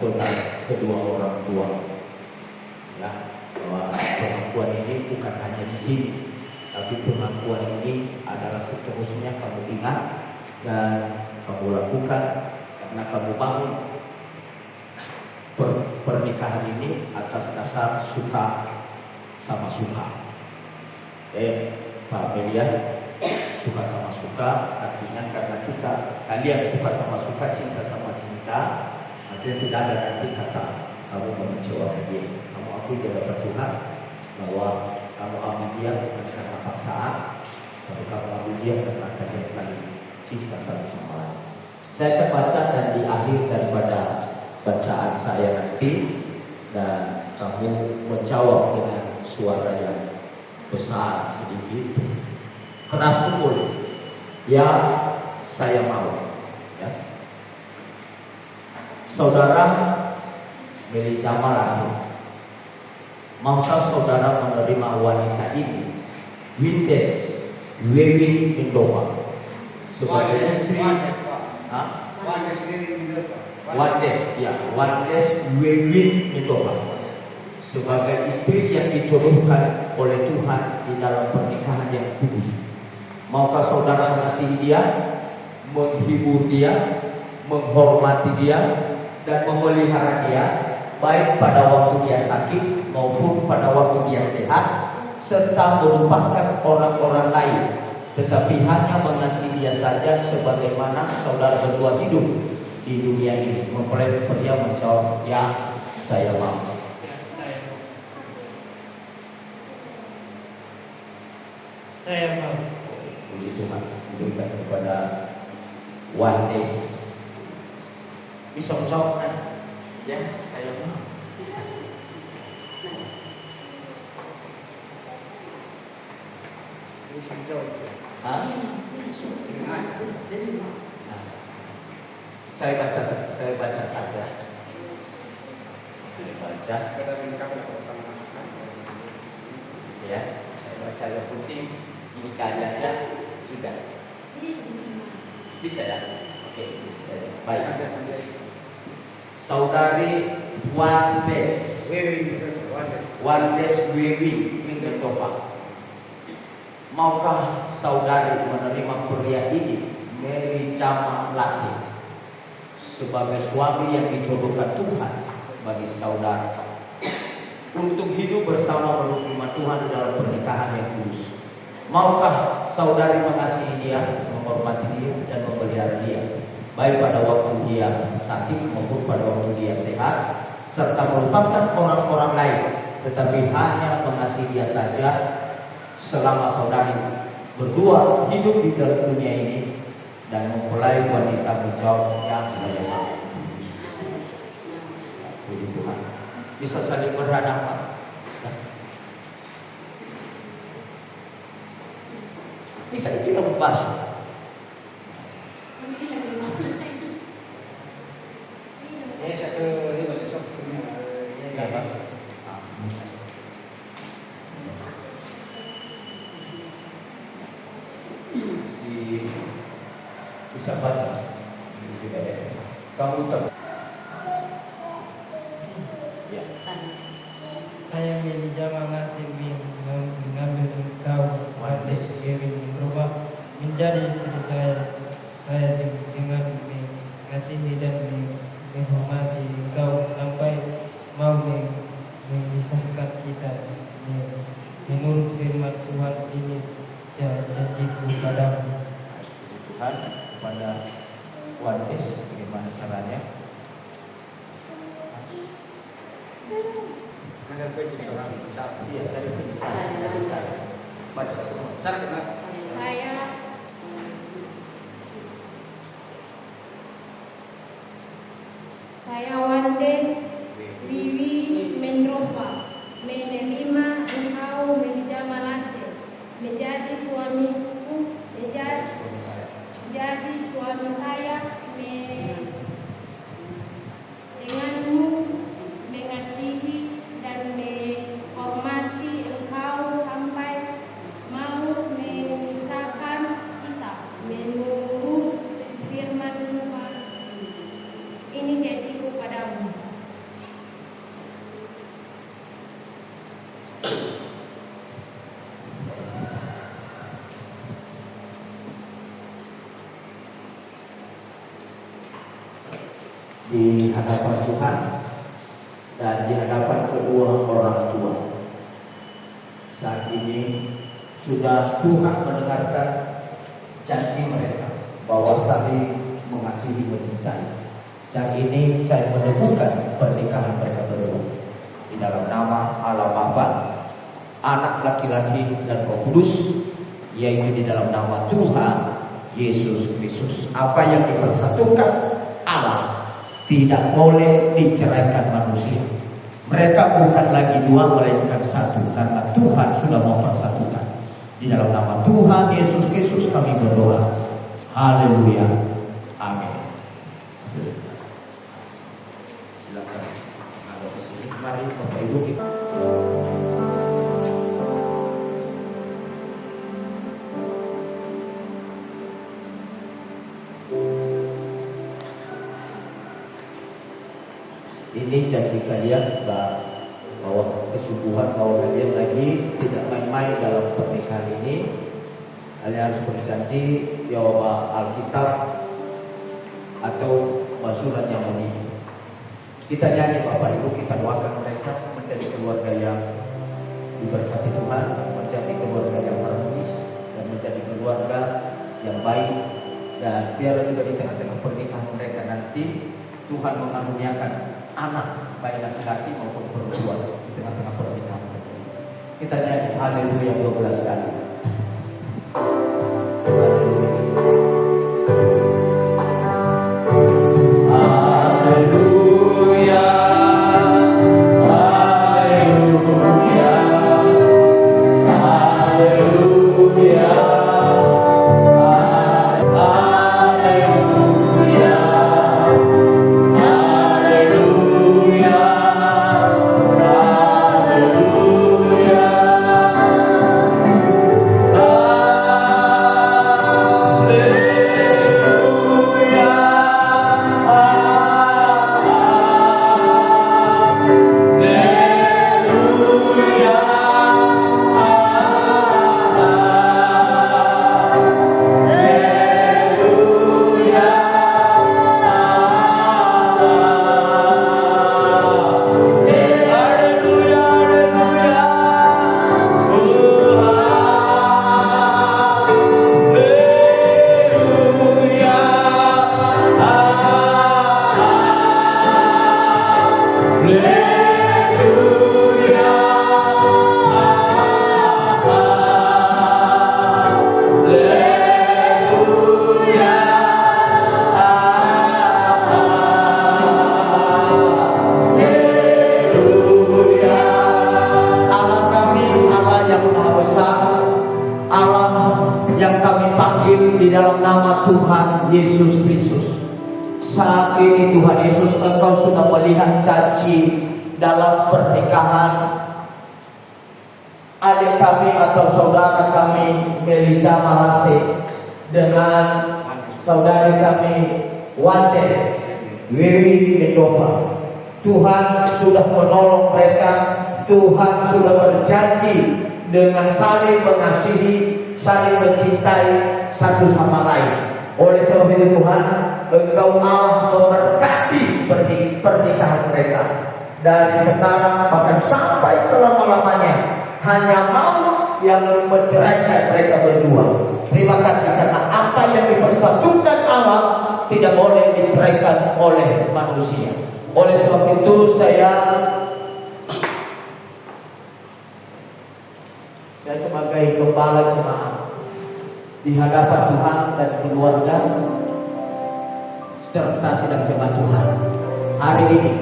dengan kedua orang tua, ya, bahwa pengakuan ini bukan hanya di sini, tapi pengakuan ini adalah seterusnya kamu ingat dan kamu lakukan karena kamu bangun pernikahan ini atas dasar suka sama suka. Pak Melia, suka sama suka artinya karena kalian suka sama suka, cinta sama cinta. Artinya tidak ada nanti kata kamu mengecewakan dia. Kamu akui di hadapan Tuhan bahwa kamu ambil dia bukan karena paksaan, tapi kamu ambil dia karena kalian saling cinta satu sama lain. Saya akan baca dan di akhir daripada bacaan saya nanti, dan kamu menjawab dengan suara yang besar sedikit, keras pukul. Ya, saya mau. Ya. Saudara Meli Jamalasi, maukah saudara menerima wanita ini, Windes Wewi Indova, sebagai istri? Wandes Wewi Indova, sebagai istri yang dijodohkan oleh Tuhan di dalam pernikahan yang kudus. Maukah saudara mengasihi dia, menghibur dia, menghormati dia, dan memelihara dia, baik pada waktu dia sakit maupun pada waktu dia sehat, serta merupakan orang-orang lain, tetapi hanya mengasihi dia saja sebagaimana saudara berdua hidup di dunia ini? Mempelai pria menjawab, ya, saya mau. Saya mau. Puji Tuhan, berikan kepada Wandes. Bisa menjawab kan? Ya, saya mau. Bisa. Bisa menjawab. Nah, saya baca saja. Saya baca. Ya, saya baca yang penting ini kajiannya sudah. Bisa ya? Oke. Baik. Saudari Wandes Wewi Indova, maukah saudari menerima pria ini, Meli Jamalasi, sebagai suami yang dijodohkan Tuhan bagi saudara, untuk hidup bersama menurut firman Tuhan dalam pernikahan yang kudus? Maukah saudari mengasihi dia, menghormati dia, dan memelihara dia, baik pada waktu dia sakit maupun pada waktu dia sehat, serta merupakan orang-orang lain, tetapi hanya mengasihi dia saja selama saudari berdua hidup di dalam dunia ini? Dan mempelai wanita menjawab, ya, saya mau. Puji Tuhan. Bisa saling berhadapan. Bisa kita membahas. Bisa baca. Kamu tak. Ya. Saya Meli Jamalasi mengambil engkau, Wandes Wewi Indova, menjadi istri saya. Saya dengan mengasihi dan menghormati engkau sampai mau memisahkan kita. Menurut firman Tuhan ini janjiku padamu. Tuhan kepada Wandes, bagaimana caranya? Iya, dari sini saya baca semua. Saya Wandes Wewi Indova menerima engkau Meli Jamalasi menjadi suamiku, menjadi suami saya, denganmu mengasihi dan menghormati engkau sampai mau memisahkan kita menurut firman Tuhan. Ini janjiku padamu. di hadapan Tuhan dan di hadapan kedua orang tua. Saat ini sudah Tuhan mendengarkan janji mereka bahwa saling mengasihi mencintai. Saat ini saya menemukan pernikahan mereka berdua di dalam nama Allah Bapa, Anak laki-laki dan Roh Kudus, yaitu di dalam nama Tuhan Yesus Kristus. Apa yang dipersatukan Allah tidak boleh diceraikan manusia. Mereka bukan lagi dua melainkan satu, karena Tuhan sudah mempersatukan. Di dalam nama Tuhan Yesus Kristus kami berdoa. Haleluya. Amin. Silakan kalau ke sini. Mari Bapak Ibu kita. Ini janji kalian bahwa kesungguhan bahwa kalian lagi tidak main-main dalam pernikahan ini. Kalian harus berjanji bahwa Alkitab atau surat yang mulia. Kita nyanyi Bapak Ibu, kita doakan mereka menjadi keluarga yang diberkati Tuhan, menjadi keluarga yang harmonis dan menjadi keluarga yang baik. Dan biar juga di tengah-tengah pernikahan mereka nanti Tuhan mengaruniakan anak baik laki-laki maupun perempuan di tengah-tengah pernikahan mereka. Kita nyanyi haleluya 12 kali. Yesus Kristus. Saat ini Tuhan Yesus, Engkau sudah melihat janji dalam pernikahan adik kami atau saudara kami Melija Malase dengan saudari kami Wandes Wiwi Mendova. Tuhan sudah menolong mereka. Tuhan sudah berjanji dengan saling mengasihi, saling mencintai satu sama lain. Oleh sebab itu Tuhan, Engkau Allah memberkati pernikahan mereka dari sekarang bahkan sampai selama-lamanya. Hanya mau yang menceraikan mereka berdua. Terima kasih karena apa yang dipersatukan Allah tidak boleh diceraikan oleh manusia. Oleh sebab itu saya sebagai gembala jemaat di hadapan Tuhan dan keluarga serta sidang jemaat Tuhan, hari ini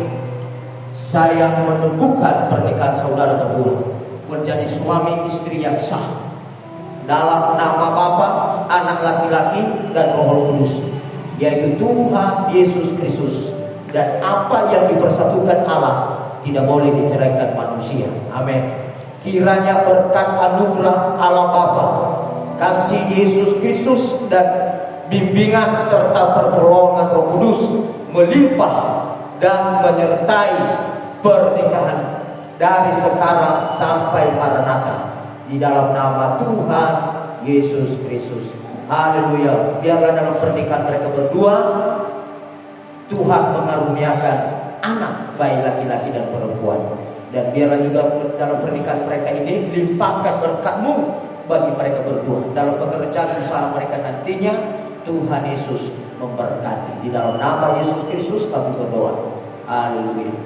saya meneguhkan pernikahan saudara berdua menjadi suami istri yang sah dalam nama Bapa, Anak laki-laki dan Roh Kudus, yaitu Tuhan Yesus Kristus. Dan apa yang dipersatukan Allah tidak boleh diceraikan manusia. Amin. Kiranya berkat anugerah Allah Bapa, kasih Yesus Kristus dan bimbingan serta pertolongan Roh Kudus melimpah dan menyertai pernikahan dari sekarang sampai Maranatha di dalam nama Tuhan Yesus Kristus. Haleluya. Biarlah dalam pernikahan mereka berdua Tuhan mengaruniakan anak baik laki-laki dan perempuan. Dan biarlah juga dalam pernikahan mereka ini limpahkan berkat-Mu bagi mereka berdua. Dalam pekerjaan usaha mereka nantinya, Tuhan Yesus memberkati. Di dalam nama Yesus Kristus kami berdoa. Haleluya.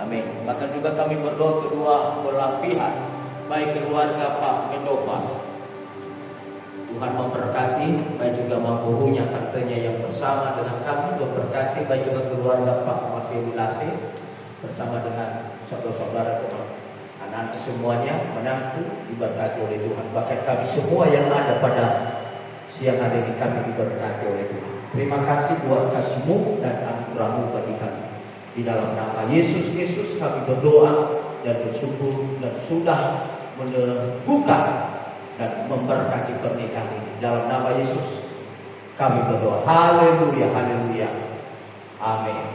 Amin. Bahkan juga kami berdoa kedua belah pihak, baik keluarga Pak Mendova. Tuhan memberkati, baik juga mempunyai hartanya yang bersama dengan kami, memberkati baik juga keluarga Pak Mafilulase bersama dengan saudara-saudara anak semuanya menantu diberkati oleh Tuhan. Bahkan kami semua yang ada pada siang hari ini kami diberkati oleh Tuhan. Terima kasih buat kasih-Mu dan anugerah-Mu bagi kami. Di dalam nama Yesus Kristus kami berdoa dan bersyukur dan sudah membuka dan memberkati pernikahan ini. Dalam nama Yesus kami berdoa. Haleluya, haleluya. Amin.